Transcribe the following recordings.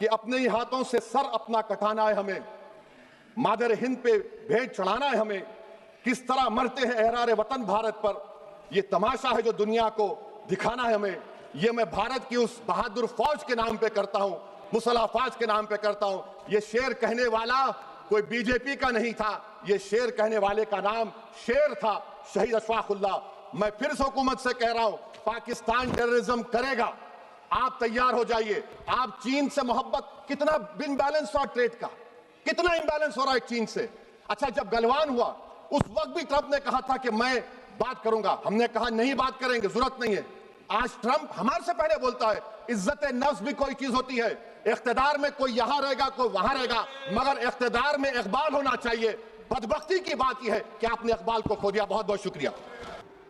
कि अपने ही हाथों से सर अपना कटाना है हमें, मादर हिंद पे भेंट चढ़ाना है हमें, किस तरह मरते हैं एहरारे वतन भारत पर, ये तमाशा है जो दुनिया को दिखाना है हमें। ये मैं भारत की उस बहादुर फौज के नाम पे करता हूं, मुसल्लह फौज के नाम पे करता हूं। ये शेर कहने वाला कोई बीजेपी का नहीं था, ये शेर कहने वाले का नाम शेर था, शहीद अशफाकुल्लाह। मैं फिर से हुकूमत से कह रहा हूं, पाकिस्तान टेररिज्म करेगा, आप तैयार हो जाइए। आप चीन से मोहब्बत, कितना इम्बैलेंस हुआ ट्रेड का, कितना इम्बैलेंस हो रहा है चीन से। अच्छा, जब गलवान हुआ उस वक्त भी ट्रंप ने कहा था कि मैं बात करूंगा, हमने कहा नहीं बात करेंगे, जरूरत नहीं है। आज ट्रंप हमारे से पहले बोलता है इज्जत नफ्स भी कोई चीज होती है, इख्तिदार में कोई यहां रहेगा कोई वहां रहेगा, मगर इख्तिदार में इकबाल होना चाहिए। बदबख्ती की बात यह है कि आपने इकबाल को खो दिया। बहुत बहुत शुक्रिया।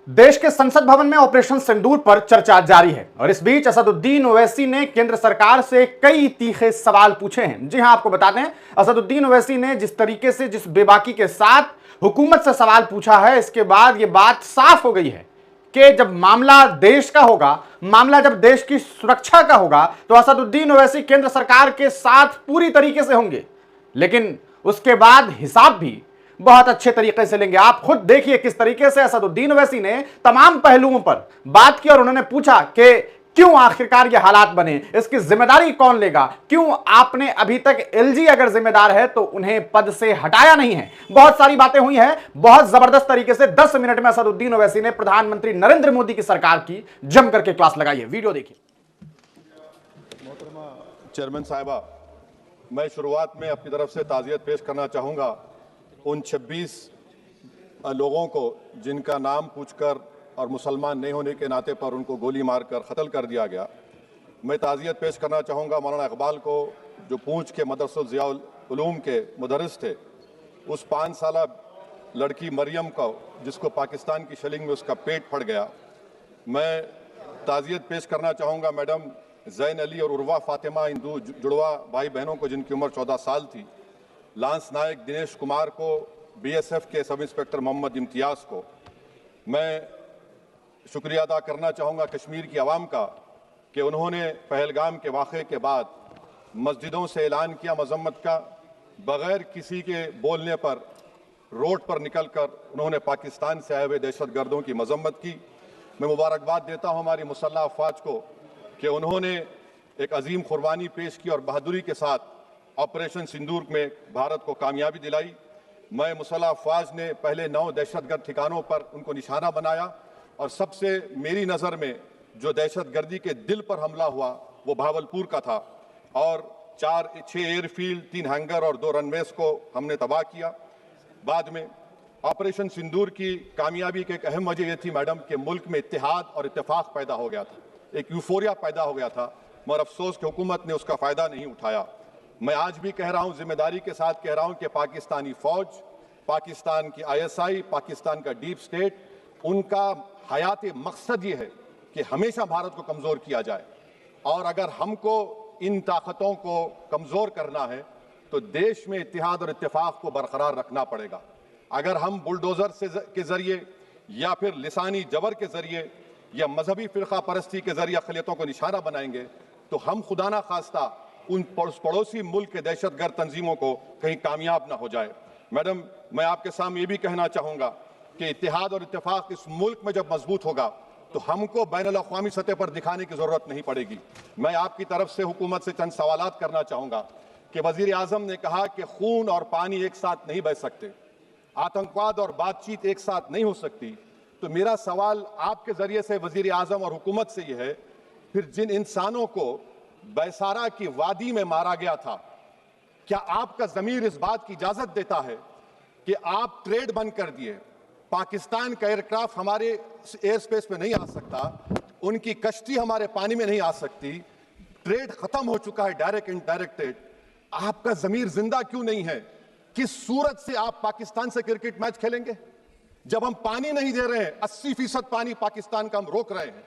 देश के संसद भवन में ऑपरेशन सिंदूर पर चर्चा जारी है और इस बीच असदुद्दीन ओवैसी ने केंद्र सरकार से कई तीखे सवाल पूछे हैं। जी हां, आपको बता दें, असदुद्दीन ओवैसी ने जिस तरीके से, जिस बेबाकी के साथ हुकूमत से सवाल पूछा है, इसके बाद यह बात साफ हो गई है कि जब मामला देश का होगा, मामला जब देश की सुरक्षा का होगा, तो असदुद्दीन ओवैसी केंद्र सरकार के साथ पूरी तरीके से होंगे, लेकिन उसके बाद हिसाब भी बहुत अच्छे तरीके से लेंगे। आप खुद देखिए किस तरीके से असदुद्दीन ओवैसी ने तमाम पहलुओं पर बात की और उन्होंने पूछा कि क्यों आखिरकार ये हालात बने, इसकी जिम्मेदारी कौन लेगा, क्यों आपने अभी तक एलजी अगर जिम्मेदार है तो उन्हें पद से हटाया नहीं है। बहुत सारी बातें हुई हैं। बहुत जबरदस्त तरीके से 10 मिनट में असदुद्दीन ओवैसी ने प्रधानमंत्री नरेंद्र मोदी की सरकार की जम करके क्लास लगाई है। वीडियो देखिए। मोहतरमा चेयरमैन साहिबा, मैं शुरुआत में अपनी तरफ से ताज़ियत पेश करना चाहूँगा उन 26 लोगों को जिनका नाम पूछकर और मुसलमान नहीं होने के नाते पर उनको गोली मारकर कत्ल कर दिया गया। मैं ताज़ियत पेश करना चाहूँगा मौलाना इकबाल को, जो पूंछ के मदरसा ज़ियाउल उलूम के मुदर्रिस थे, उस 5 साला लड़की मरियम को जिसको पाकिस्तान की शेलिंग में उसका पेट फट गया। मैं ताज़ियत पेश करना चाहूँगा मैडम ज़ैन अली और उर्वा फातिमा, हिंदू जुड़वा भाई बहनों को जिनकी उम्र 14 साल थी, लांस नायक दिनेश कुमार को, बीएसएफ के सब इंस्पेक्टर मोहम्मद इम्तियाज़ को। मैं शुक्रिया अदा करना चाहूँगा कश्मीर की आवाम का कि उन्होंने पहलगाम के वाक़े के बाद मस्जिदों से ऐलान किया मजम्मत का, बग़ैर किसी के बोलने पर रोड पर निकलकर उन्होंने पाकिस्तान से आए हुए दहशतगर्दों की मजम्मत की। मैं मुबारकबाद देता हूँ हमारी मुसल्लह अफ़वाज को कि उन्होंने एक अजीम कुर्बानी पेश की और बहादुरी के साथ ऑपरेशन सिंदूर में भारत को कामयाबी दिलाई। मैं मुसल्लह अफ़वाज ने पहले 9 दहशतगर्द ठिकानों पर उनको निशाना बनाया और सबसे मेरी नज़र में जो दहशतगर्दी के दिल पर हमला हुआ वो भावलपुर का था और 6 एयरफील्ड, 3 हैंगर और 2 रनवेज को हमने तबाह किया। बाद में ऑपरेशन सिंदूर की कामयाबी की एक अहम वजह यह थी मैडम कि मुल्क में इत्तेहाद और इत्तेफाक पैदा हो गया था, एक यूफोरिया पैदा हो गया था, मगर अफसोस कि हुकूमत ने उसका फ़ायदा नहीं उठाया। मैं आज भी कह रहा हूं, जिम्मेदारी के साथ कह रहा हूं कि पाकिस्तानी फौज, पाकिस्तान की आईएसआई, पाकिस्तान का डीप स्टेट, उनका हयाती मकसद ये है कि हमेशा भारत को कमज़ोर किया जाए। और अगर हमको इन ताकतों को कमज़ोर करना है तो देश में इत्तेहाद और इत्तेफाक को बरकरार रखना पड़ेगा। अगर हम बुलडोज़र के ज़रिए या फिर लिसानी जबर के ज़रिए या मजहबी फ़िरक़ा परस्ती के ज़रिए अक़लियतों को निशाना बनाएंगे तो हम खुदा ना खास्ता उन पड़ोसी मुल्क के दहशतगर्द तंजीमों को कहीं कामयाब ना हो जाए। मैडम, मैं आपके सामने ये भी कहना चाहूँगा कि इत्तेहाद और इत्तेफाक इस मुल्क में जब मजबूत होगा तो हमको बैनुल-अक़वामी सतह पर दिखाने की ज़रूरत नहीं पड़ेगी। मैं आपकी तरफ से हुकूमत से चंद सवालात करना चाहूँगा कि वज़ीर आज़म ने कहा कि खून और पानी एक साथ नहीं बह सकते, आतंकवाद और बातचीत एक साथ नहीं हो सकती। तो मेरा सवाल आपके ज़रिए से वज़ीर आज़म और हुकूमत से ये है, फिर जिन इंसानों को बैसारा की वादी में मारा गया था, क्या आपका ज़मीर इस बात की इजाज़त देता है कि आप ट्रेड बंद कर दिए, पाकिस्तान का एयरक्राफ्ट हमारे एयर स्पेस में नहीं आ सकता, उनकी कश्ती हमारे पानी में नहीं आ सकती, ट्रेड ख़त्म हो चुका है डायरेक्ट इनडायरेक्टेड, आपका ज़मीर जिंदा क्यों नहीं है? किस सूरत से आप पाकिस्तान से क्रिकेट मैच खेलेंगे जब हम पानी नहीं दे रहे हैं? 80% पानी पाकिस्तान का हम रोक रहे हैं,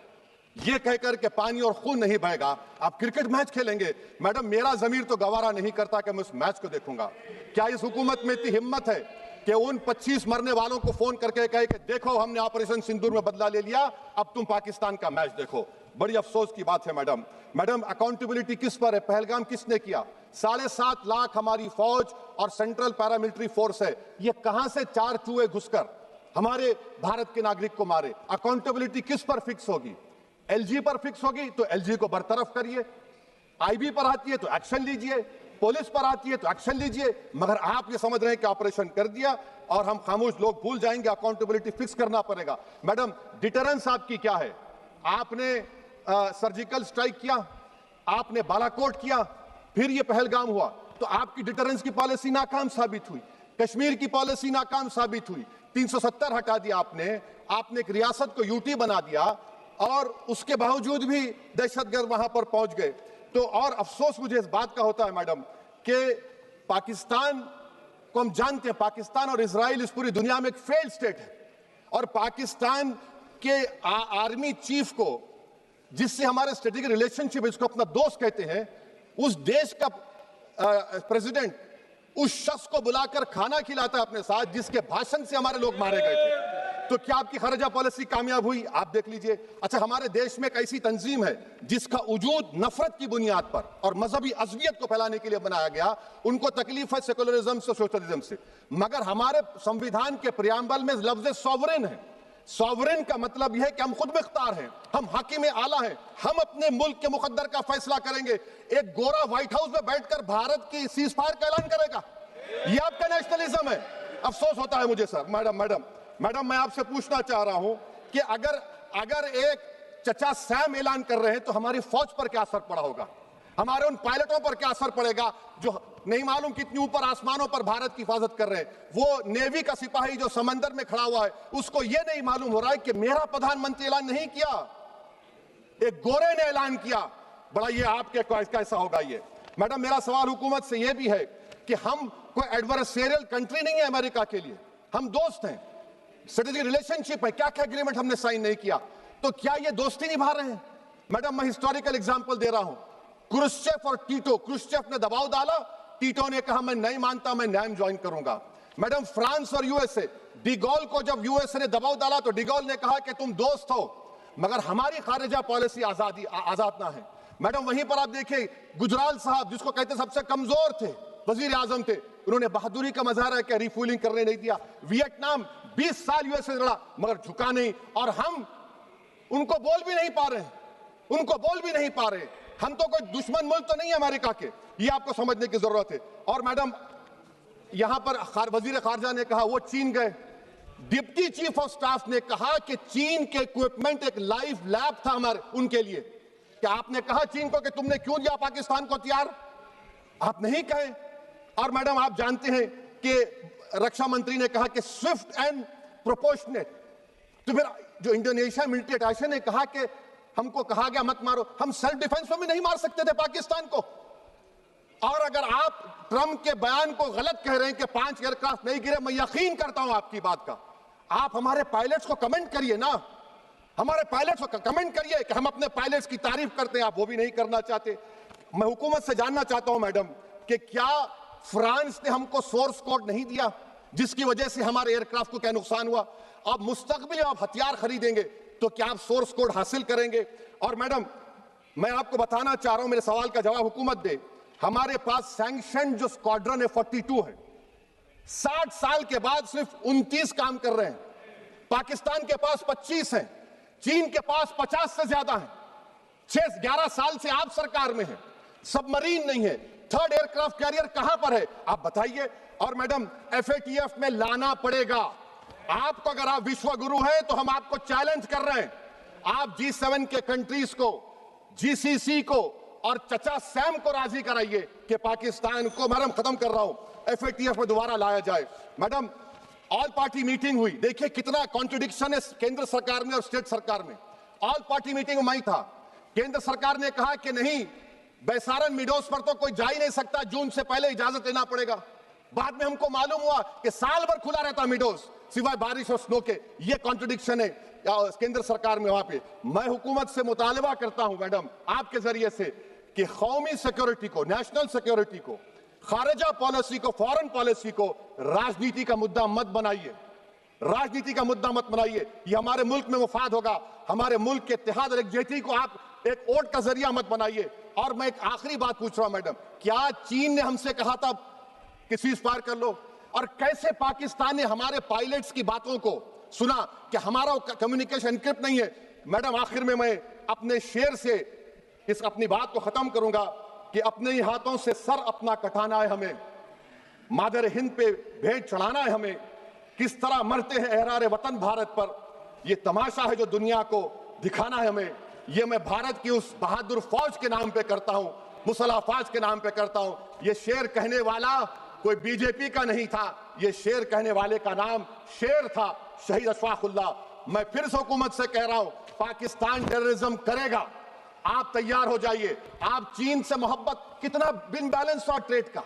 ये कहकर के पानी और खून नहीं बहेगा, आप क्रिकेट मैच खेलेंगे? मैडम, मेरा जमीर तो गवारा नहीं करता कि मैं उस मैच को देखूंगा। क्या इस हुकूमत में इतनी हिम्मत है कि उन 25 मरने वालों को फोन करके कहे कि देखो हमने ऑपरेशन सिंदूर में बदला ले लिया, अब तुम पाकिस्तान का मैच देखो? बड़ी अफसोस की बात है मैडम। मैडम, अकाउंटेबिलिटी किस पर है? पहलगाम किसने किया? 7.5 लाख हमारी फौज और सेंट्रल पैरामिलिट्री फोर्स है, ये कहां से 4 चूहे घुसकर हमारे भारत के नागरिक को मारे? अकाउंटेबिलिटी किस पर फिक्स होगी? एलजी पर फिक्स होगी तो एलजी को बरतरफ करिए, आईबी पर आती है तो एक्शन लीजिए, पुलिस पर आती है तो एक्शन लीजिए, मगर आप ये समझ रहे हैं कि ऑपरेशन कर दिया और हम खामोश लोग भूल जाएंगे। अकाउंटेबिलिटी फिक्स करना पड़ेगा। मैडम, डिटरेंस आपकी क्या है? आपने सर्जिकल स्ट्राइक किया, आपने बालाकोट किया, फिर ये पहलगाम हुआ, तो आपकी डिटरेंस की पॉलिसी नाकाम साबित हुई। कश्मीर की पॉलिसी नाकाम साबित हुई। 370 हटा दिया आपने एक रियासत को यूटी बना दिया और उसके बावजूद भी दहशतगर्द वहां पर पहुंच गए। तो और अफसोस मुझे इस बात का होता है मैडम कि पाकिस्तान को हम जानते हैं, पाकिस्तान और इजराइल इस पूरी दुनिया में एक फेल्ड स्टेट है, और पाकिस्तान के आर्मी चीफ को, जिससे हमारे स्ट्रेटेजिक रिलेशनशिप, इसको अपना दोस्त कहते हैं, उस देश का प्रेसिडेंट उस शख्स को बुलाकर खाना खिलाता है अपने साथ जिसके भाषण से हमारे लोग मारे गए थे। तो क्या आपकी खारजा पॉलिसी कामयाब हुई? आप देख लीजिए। अच्छा, हमारे देश में एक ऐसी तंजीम है जिसका वजूद नफरत की बुनियाद पर और मजहबी अज़बियत को फैलाने के लिए बनाया गया। उनको तकलीफ है सेकुलरिज्म से, सोशलिज्म से, मगर हमारे संविधान के प्रियम्बल में लफ्ज सॉवरेन है। सॉवरेन का मतलब यह है कि हम खुद मुख्तार हैं, हम हाकिम आला हैं, हम अपने मुल्क के मुकद्दर का फैसला करेंगे। एक गोरा व्हाइट हाउस में बैठकर भारत की सीज फायर का ऐलान करेगा? यह आपका नेशनलिज्म है। अफसोस होता है मुझे सर। मैडम, मैं आपसे पूछना चाह रहा हूं कि अगर एक चचा सैम ऐलान कर रहे हैं तो हमारी फौज पर क्या असर पड़ा होगा? हमारे उन पायलटों पर क्या असर पड़ेगा जो नहीं मालूम कितनी ऊपर आसमानों पर भारत की हिफाजत कर रहे हैं? वो नेवी का सिपाही जो समंदर में खड़ा हुआ है, उसको यह नहीं मालूम हो रहा है कि मेरा प्रधानमंत्री ऐलान नहीं किया, एक गोरे ने ऐलान किया। बड़ा ये आपके कैसा होगा ये? मैडम, मेरा सवाल हुकूमत से यह भी है कि हम कोई एडवर्सेरियल कंट्री नहीं है अमेरिका के लिए, हम दोस्त हैं, स्ट्रेटेजिक रिलेशनशिप है। क्या क्या एग्रीमेंट हमने साइन नहीं किया, तो क्या ये दोस्ती निभा रहे हैं? मैडम, मैं हिस्टोरिकल एग्जांपल दे रहा हूं। क्रुश्चेव और टीटो, क्रुश्चेव ने दबाव डाला, टीटो ने कहा मैं नहीं मानता, मैं नैम ज्वाइन करूंगा। मैडम, फ्रांस और यूएसए, डिगोल को जब यूएसए ने दबाव डाला तो डिगोल ने कहा कि तुम दोस्त हो मगर हमारी खारिजा पॉलिसी आजाद ना है। मैडम, वहीं पर आप देखिए गुजराल साहब, जिसको कहते सबसे कमजोर थे, वजीर आजम थे, उन्होंने बहादुरी का मजारा है कि रिफूलिंग करने नहीं दिया। वियतनाम 20 साल यूएसए लड़ा मगर झुका नहीं, और हम उनको बोल भी नहीं पा रहे। हम तो कोई दुश्मन मुल्क तो नहीं है अमेरिका के, ये आपको समझने की जरूरत है। और मैडम, यहां पर वजीर खारजा ने कहा वो चीन गए, डिप्टी चीफ ऑफ स्टाफ ने कहा कि चीन के इक्विपमेंट एक लाइव लैब था हमारे उनके लिए। क्या आपने कहा चीन को कि तुमने क्यों दिया पाकिस्तान को हथियार? आप नहीं कहे। और मैडम, आप जानते हैं कि रक्षा मंत्री ने कहा कि स्विफ्ट एंड प्रोपोर्शनेट, तो फिर जो इंडोनेशिया मिलिट्री अटैचे ने कहा कि हमको कहा गया मत मारो, हम सेल्फ डिफेंस में भी नहीं मार सकते थे पाकिस्तान को। और अगर आप ट्रंप के बयान को गलत कह रहे हैं कि 5 एयरक्राफ्ट नहीं गिरे, मैं यकीन करता हूं आपकी बात का, आप हमारे पायलट्स को कमेंट करिए ना, हमारे पायलट्स को कमेंट करिए कि हम अपने पायलट्स की तारीफ करते हैं, आप वो भी नहीं करना चाहते। मैं हुकूमत से जानना चाहता हूं मैडम कि क्या फ्रांस ने हमको सोर्स कोड नहीं दिया जिसकी वजह से हमारे एयरक्राफ्ट को क्या नुकसान हुआ? अब मुस्तकबिल में आप हथियार खरीदेंगे तो क्या आप सोर्स कोड हासिल करेंगे? और मैडम, मैं आपको बताना चाह रहा हूं, मेरे सवाल का जवाब हुकूमत दे। हमारे पास सैंक्शन जो स्क्वाड्रन है 42 है, 60 साल के बाद सिर्फ 29 काम कर रहे हैं। पाकिस्तान के पास 25 हैं, चीन के पास 50 से ज्यादा हैं। 11 साल से आप सरकार में हैं, सबमरीन नहीं है, थर्ड एयरक्राफ्ट कैरियर कहां पर है आप बताइए। और मैडम, FATF में लाना पड़ेगा आपको। अगर आप विश्व गुरु हैं तो हम आपको चैलेंज कर रहे हैं, आप G7 के कंट्रीज को, GCC को और चचा सैम को राजी कराइए कि पाकिस्तान को, मैडम खत्म कर रहा हूं, FATF में दोबारा लाया जाए। मैडम, ऑल पार्टी मीटिंग हुई, देखिए कितना कॉन्ट्रडिक्शन है केंद्र सरकार में और स्टेट सरकार में। ऑल पार्टी मीटिंग में था, केंद्र सरकार ने कहा कि नहीं, बैसारन मिडोस पर तो कोई जा ही नहीं सकता, जून से पहले इजाजत लेना पड़ेगा। बाद में हमको मालूम हुआ कि साल भर खुला रहता मिडोस सिवाय बारिश और स्नो के। ये कॉन्ट्रडिक्शन है केंद्र सरकार में। वहां पे मैं हुकूमत से मुतालबा करता हूं मैडम आपके जरिए से कि कौमी सिक्योरिटी को, नेशनल सिक्योरिटी को, खारिजा पॉलिसी को, फॉरेन पॉलिसी को राजनीति का मुद्दा मत बनाइए। राजनीति का मुद्दा मत बनाइए। ये हमारे मुल्क में मुफाद होगा, हमारे मुल्क के इत्तेहाद और एकजुटती को आप एक वोट का जरिया मत बनाइए। और मैं एक आखिरी बात पूछ रहा हूं मैडम, क्या चीन ने हमसे कहा था कि सीज फायर कर लो? और कैसे पाकिस्तान ने हमारे पायलट्स की बातों को सुना कि हमारा कम्युनिकेशन एनक्रिप्ट नहीं है? मैडम आखिर में मैं अपने शेर से इस अपनी बात को खत्म करूंगा कि अपने ही हाथों से सर अपना कटाना है हमें, मादर हिंद पे भेंट चढ़ाना है हमें, किस तरह मरते हैं एहरार वतन भारत पर, ये तमाशा है जो दुनिया को दिखाना है हमें। ये मैं भारत की उस बहादुर फौज के नाम पे करता हूं, मुसल्ह फौज के नाम पे करता हूं। ये शेर कहने वाला कोई बीजेपी का नहीं था, ये शेर कहने वाले का नाम शेर था, शहीद अशफाकुल्लाह। मैं फिर से हुकूमत से कह रहा हूं, पाकिस्तान टेररिज्म करेगा, आप तैयार हो जाइए। आप चीन से मोहब्बत, कितना इम्बैलेंस हुआ ट्रेड का,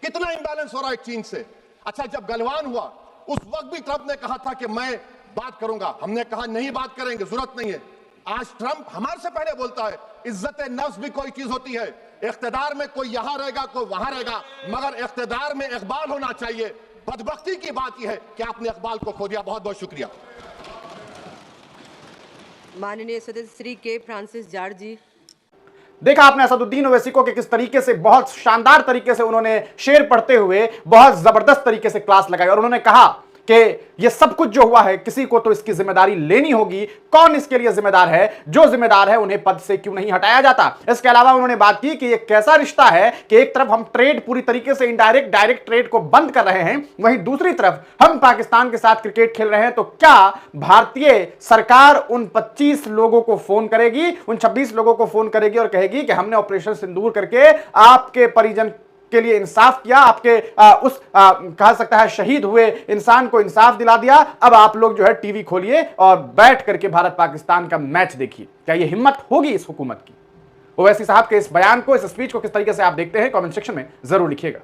कितना इम्बैलेंस हो रहा है चीन से। अच्छा, जब गलवान हुआ उस वक्त भी ट्रंप ने कहा था कि मैं बात करूंगा, हमने कहा नहीं बात करेंगे, जरूरत नहीं है। आज ट्रंप हमारे से पहले बोलता है इज्जत नफ्स भी कोई चीज होती है, इख्तिदार में कोई यहां रहेगा कोई वहां रहेगा, मगर इख्तिदार में इकबाल होना चाहिए। बदबख्ती की बात यह है कि आपने इकबाल को खो दिया। बहुत बहुत शुक्रिया। माननीय सदस्य श्री के फ्रांसिस जार्ज जी। देखा आपने असदुद्दीन ओवैसी को कि किस तरीके से बहुत शानदार तरीके से उन्होंने शेर पढ़ते हुए बहुत जबरदस्त तरीके से क्लास लगाई और उन्होंने कहा कि ये सब कुछ जो हुआ है किसी को तो इसकी जिम्मेदारी लेनी होगी। कौन इसके लिए जिम्मेदार है? जो जिम्मेदार है उन्हें पद से क्यों नहीं हटाया जाता? इसके अलावा उन्होंने बात की कि ये कैसा रिश्ता है कि एक तरफ हम ट्रेड पूरी तरीके से इनडायरेक्ट डायरेक्ट ट्रेड को बंद कर रहे हैं, वहीं दूसरी तरफ हम पाकिस्तान के साथ क्रिकेट खेल रहे हैं। तो क्या भारतीय सरकार उन 25 लोगों को फोन करेगी, उन 26 लोगों को फोन करेगी और कहेगी कि हमने ऑपरेशन सिंदूर करके आपके परिजन के लिए इंसाफ किया, आपके कह सकता है शहीद हुए इंसान को इंसाफ दिला दिया, अब आप लोग जो है टीवी खोलिए और बैठ करके भारत पाकिस्तान का मैच देखिए? क्या यह हिम्मत होगी इस हुकूमत की? ओवैसी साहब के इस बयान को, इस स्पीच को किस तरीके से आप देखते हैं, कमेंट सेक्शन में जरूर लिखिएगा।